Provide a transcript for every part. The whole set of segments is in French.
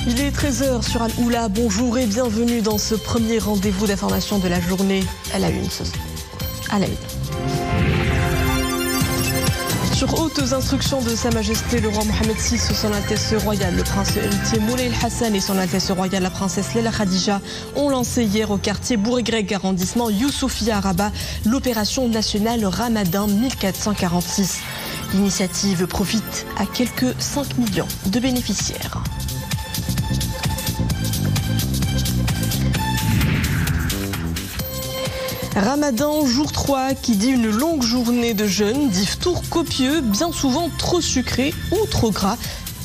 Il est 13h sur Al-Oula. Bonjour et bienvenue dans ce premier rendez-vous d'information de la journée à la une. Sur hautes instructions de Sa Majesté le roi Mohammed VI, son Altesse royale, le prince héritier Moulay El-Hassan et son Altesse royale, la princesse Laila Khadija, ont lancé hier au quartier Bourg-Grec, arrondissement Youssoufia à Rabat, l'opération nationale Ramadan 1446. L'initiative profite à quelques 5 millions de bénéficiaires. Ramadan, jour 3, qui dit une longue journée de jeûne, dit ftour copieux, bien souvent trop sucré ou trop gras.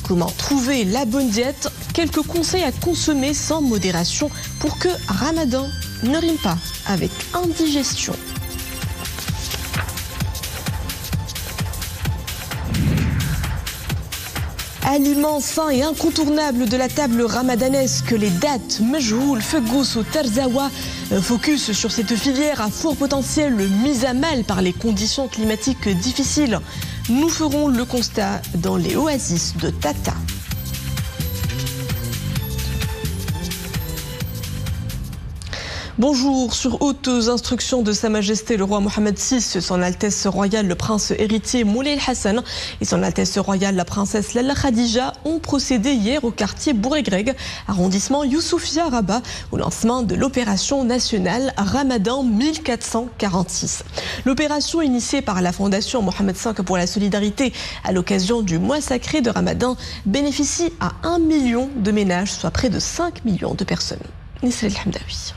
Comment trouver la bonne diète? Quelques conseils à consommer sans modération pour que Ramadan ne rime pas avec indigestion. Aliment sain et incontournable de la table ramadanesque, les dattes, Mejhoul, Fegous ou Tarzawa. Focus sur cette filière à fort potentiel mise à mal par les conditions climatiques difficiles. Nous ferons le constat dans les oasis de Tata. Bonjour, sur hautes instructions de Sa Majesté le roi Mohammed VI, son Altesse royale le prince héritier Moulay El-Hassan et son Altesse royale la princesse Laila Khadija ont procédé hier au quartier Bourg-Grec, arrondissement Youssoufia à Rabat, au lancement de l'opération nationale Ramadan 1446. L'opération initiée par la Fondation Mohammed V pour la solidarité à l'occasion du mois sacré de Ramadan bénéficie à 1 million de ménages, soit près de 5 millions de personnes. Nisra El-Hamdawi.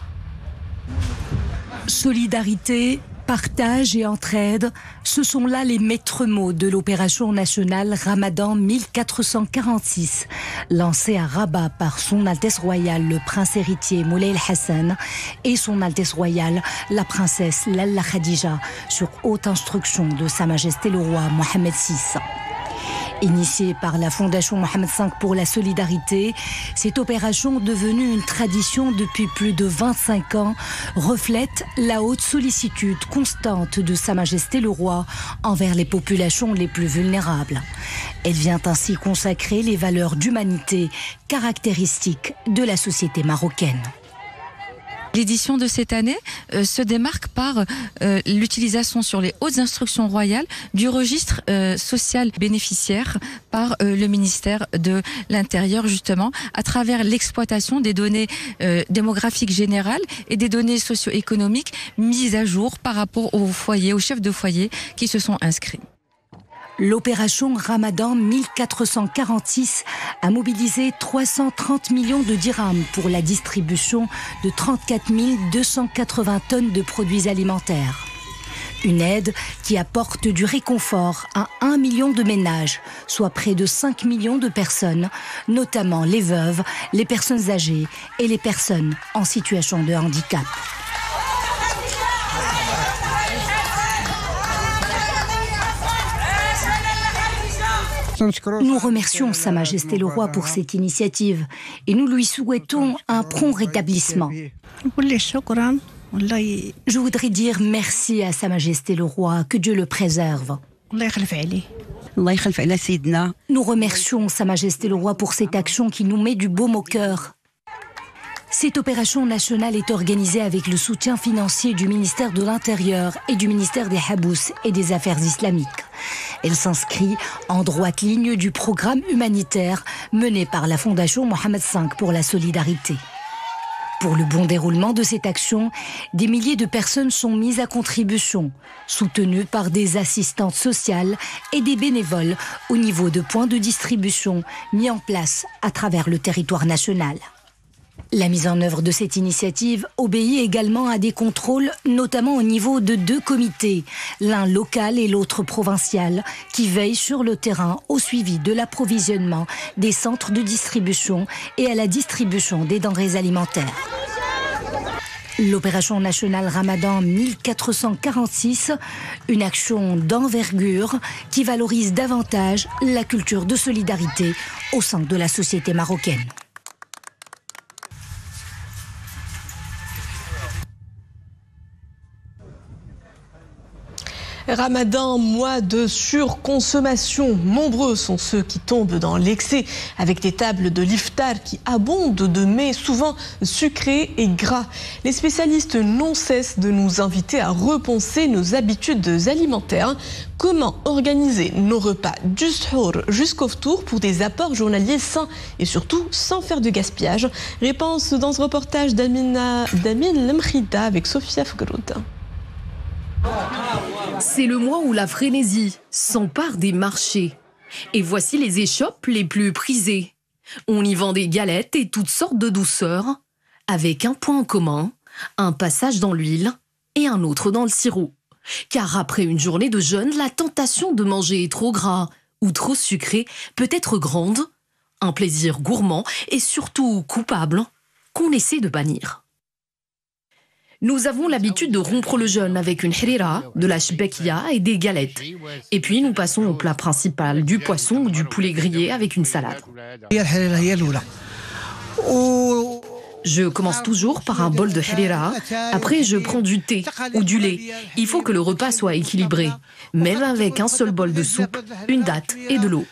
Solidarité, partage et entraide, ce sont là les maîtres mots de l'opération nationale Ramadan 1446, lancée à Rabat par son Altesse royale le prince héritier Moulay El-Hassan et son Altesse royale la princesse Laila Khadija, sur haute instruction de Sa Majesté le roi Mohammed VI. Initiée par la Fondation Mohammed V pour la solidarité, cette opération, devenue une tradition depuis plus de 25 ans, reflète la haute sollicitude constante de Sa Majesté le Roi envers les populations les plus vulnérables. Elle vient ainsi consacrer les valeurs d'humanité caractéristiques de la société marocaine. L'édition de cette année se démarque par l'utilisation sur les hautes instructions royales du registre social bénéficiaire par le ministère de l'Intérieur, justement, à travers l'exploitation des données démographiques générales et des données socio-économiques mises à jour par rapport aux foyers, aux chefs de foyer qui se sont inscrits. L'opération Ramadan 1446 a mobilisé 330 millions de dirhams pour la distribution de 34 280 tonnes de produits alimentaires. Une aide qui apporte du réconfort à 1 million de ménages, soit près de 5 millions de personnes, notamment les veuves, les personnes âgées et les personnes en situation de handicap. Nous remercions Sa Majesté le Roi pour cette initiative et nous lui souhaitons un prompt rétablissement. Je voudrais dire merci à Sa Majesté le Roi, que Dieu le préserve. Nous remercions Sa Majesté le Roi pour cette action qui nous met du baume au cœur. Cette opération nationale est organisée avec le soutien financier du ministère de l'Intérieur et du ministère des Habous et des Affaires islamiques. Elle s'inscrit en droite ligne du programme humanitaire mené par la Fondation Mohammed V pour la solidarité. Pour le bon déroulement de cette action, des milliers de personnes sont mises à contribution, soutenues par des assistantes sociales et des bénévoles au niveau de points de distribution mis en place à travers le territoire national. La mise en œuvre de cette initiative obéit également à des contrôles, notamment au niveau de 2 comités, l'un local et l'autre provincial, qui veillent sur le terrain au suivi de l'approvisionnement des centres de distribution et à la distribution des denrées alimentaires. L'opération nationale Ramadan 1446, une action d'envergure qui valorise davantage la culture de solidarité au sein de la société marocaine. Ramadan, mois de surconsommation. Nombreux sont ceux qui tombent dans l'excès avec des tables de l'iftar qui abondent de mets souvent sucrés et gras. Les spécialistes n'ont cesse de nous inviter à repenser nos habitudes alimentaires. Comment organiser nos repas du sahur jusqu'au ftour pour des apports journaliers sains et surtout sans faire de gaspillage? Réponse dans ce reportage d'Amin Lemkhida avec Sophia Fgroud. C'est le mois où la frénésie s'empare des marchés. Et voici les échoppes les plus prisées. On y vend des galettes et toutes sortes de douceurs, avec un point en commun, un passage dans l'huile et un autre dans le sirop. Car après une journée de jeûne, la tentation de manger trop gras ou trop sucré peut être grande, un plaisir gourmand et surtout coupable qu'on essaie de bannir. Nous avons l'habitude de rompre le jeûne avec une harira, de la shbekia et des galettes. Et puis nous passons au plat principal, du poisson ou du poulet grillé avec une salade. Je commence toujours par un bol de harira, après je prends du thé ou du lait. Il faut que le repas soit équilibré, même avec un seul bol de soupe, une date et de l'eau.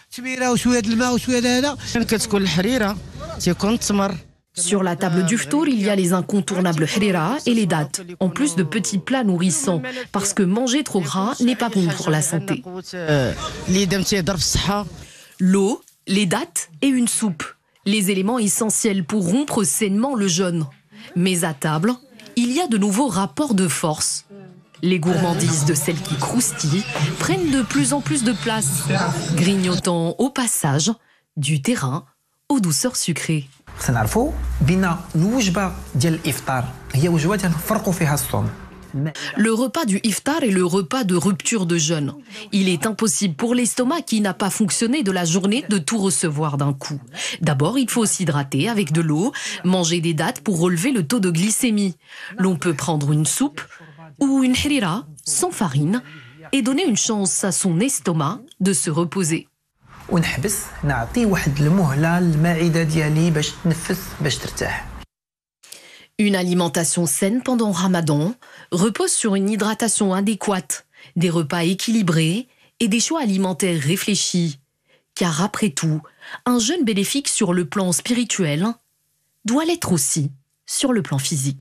Sur la table du ftour, il y a les incontournables harira et les dattes, en plus de petits plats nourrissants, parce que manger trop gras n'est pas bon pour la santé. L'eau, les dattes et une soupe, les éléments essentiels pour rompre sainement le jeûne. Mais à table, il y a de nouveaux rapports de force. Les gourmandises de celles qui croustillent prennent de plus en plus de place, grignotant au passage du terrain aux douceurs sucrées. Le repas du iftar est le repas de rupture de jeûne. Il est impossible pour l'estomac qui n'a pas fonctionné de la journée de tout recevoir d'un coup. D'abord, il faut s'hydrater avec de l'eau, manger des dattes pour relever le taux de glycémie. L'on peut prendre une soupe ou une harira sans farine et donner une chance à son estomac de se reposer. Une alimentation saine pendant Ramadan repose sur une hydratation adéquate, des repas équilibrés et des choix alimentaires réfléchis. Car après tout, un jeûne bénéfique sur le plan spirituel doit l'être aussi sur le plan physique.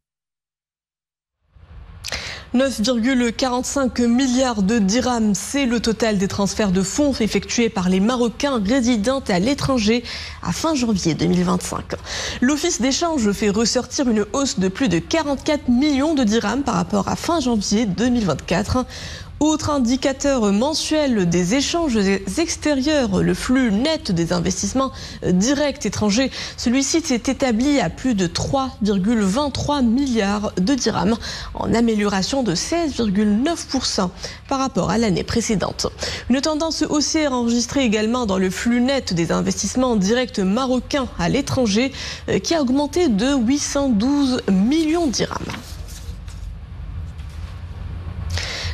9,45 milliards de dirhams, c'est le total des transferts de fonds effectués par les Marocains résidant à l'étranger à fin janvier 2025. L'Office d'échange fait ressortir une hausse de plus de 44 millions de dirhams par rapport à fin janvier 2024. Autre indicateur mensuel des échanges extérieurs, le flux net des investissements directs étrangers. Celui-ci s'est établi à plus de 3,23 milliards de dirhams, en amélioration de 16,9% par rapport à l'année précédente. Une tendance haussière enregistrée également dans le flux net des investissements directs marocains à l'étranger, qui a augmenté de 812 millions de dirhams.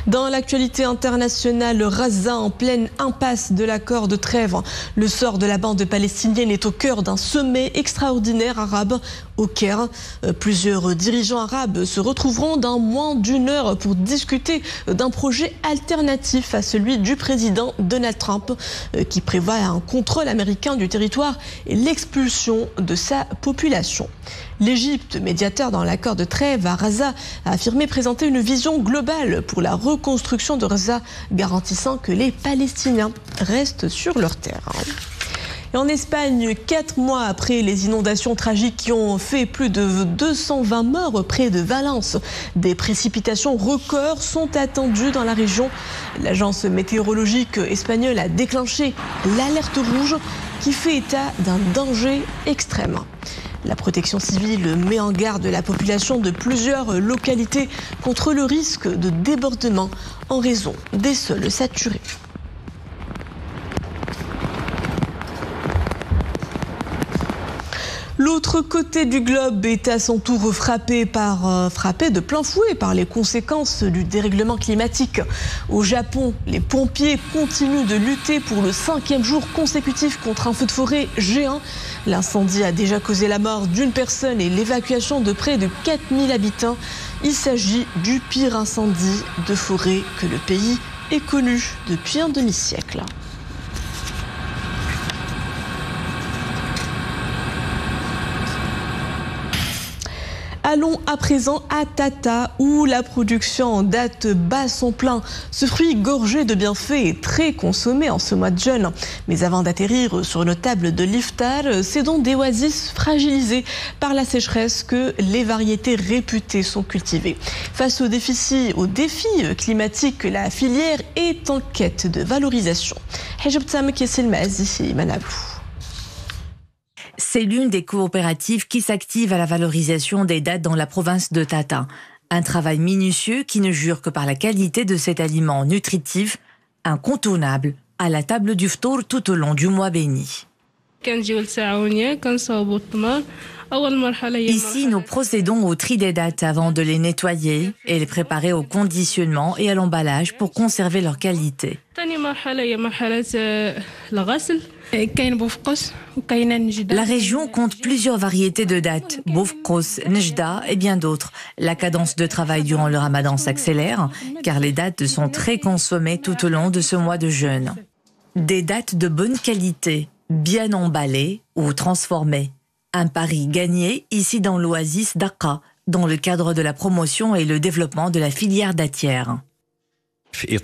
Dans l'actualité internationale, Gaza en pleine impasse de l'accord de trêve. Le sort de la bande palestinienne est au cœur d'un sommet extraordinaire arabe au Caire. Plusieurs dirigeants arabes se retrouveront dans moins d'une heure pour discuter d'un projet alternatif à celui du président Donald Trump, qui prévoit un contrôle américain du territoire et l'expulsion de sa population. L'Égypte, médiateur dans l'accord de trêve à Gaza, a affirmé présenter une vision globale pour la reconstruction de Gaza, garantissant que les Palestiniens restent sur leur terre. Et en Espagne, 4 mois après les inondations tragiques qui ont fait plus de 220 morts près de Valence, des précipitations records sont attendues dans la région. L'agence météorologique espagnole a déclenché l'alerte rouge qui fait état d'un danger extrême. La protection civile met en garde la population de plusieurs localités contre le risque de débordement en raison des sols saturés. L'autre côté du globe est à son tour frappé de plein fouet par les conséquences du dérèglement climatique. Au Japon, les pompiers continuent de lutter pour le 5e jour consécutif contre un feu de forêt géant. L'incendie a déjà causé la mort d'une personne et l'évacuation de près de 4000 habitants. Il s'agit du pire incendie de forêt que le pays est connu depuis un demi-siècle. Allons à présent à Tata, où la production en date bat son plein. Ce fruit gorgé de bienfaits est très consommé en ce mois de jeûne. Mais avant d'atterrir sur une table de l'iftar, c'est dans des oasis fragilisées par la sécheresse que les variétés réputées sont cultivées. Face aux défis climatiques, la filière est en quête de valorisation. C'est l'une des coopératives qui s'active à la valorisation des dattes dans la province de Tata. Un travail minutieux qui ne jure que par la qualité de cet aliment nutritif, incontournable à la table du ftour tout au long du mois béni. Ici, nous procédons au tri des dattes avant de les nettoyer et les préparer au conditionnement et à l'emballage pour conserver leur qualité. La région compte plusieurs variétés de dattes, Boufkos, Nejda et bien d'autres. La cadence de travail durant le ramadan s'accélère car les dattes sont très consommées tout au long de ce mois de jeûne. Des dattes de bonne qualité, bien emballées ou transformées. Un pari gagné ici dans l'oasis d'Aqqa, dans le cadre de la promotion et le développement de la filière dattière. Cette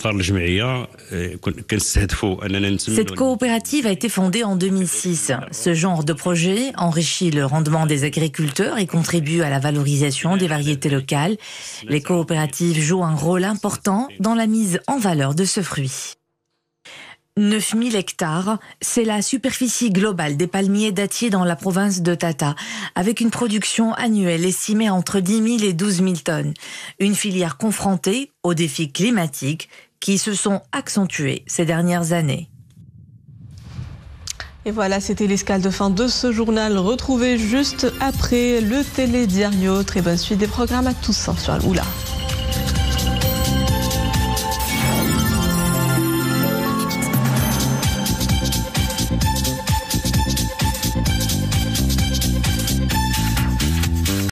coopérative a été fondée en 2006. Ce genre de projet enrichit le rendement des agriculteurs et contribue à la valorisation des variétés locales. Les coopératives jouent un rôle important dans la mise en valeur de ce fruit. 9000 hectares, c'est la superficie globale des palmiers dattiers dans la province de Tata, avec une production annuelle estimée entre 10 000 et 12 000 tonnes. Une filière confrontée aux défis climatiques qui se sont accentués ces dernières années. Et voilà, c'était l'escale de fin de ce journal. Retrouvé juste après le télédiario. Très bonne suite des programmes à tous sur Al-Oula.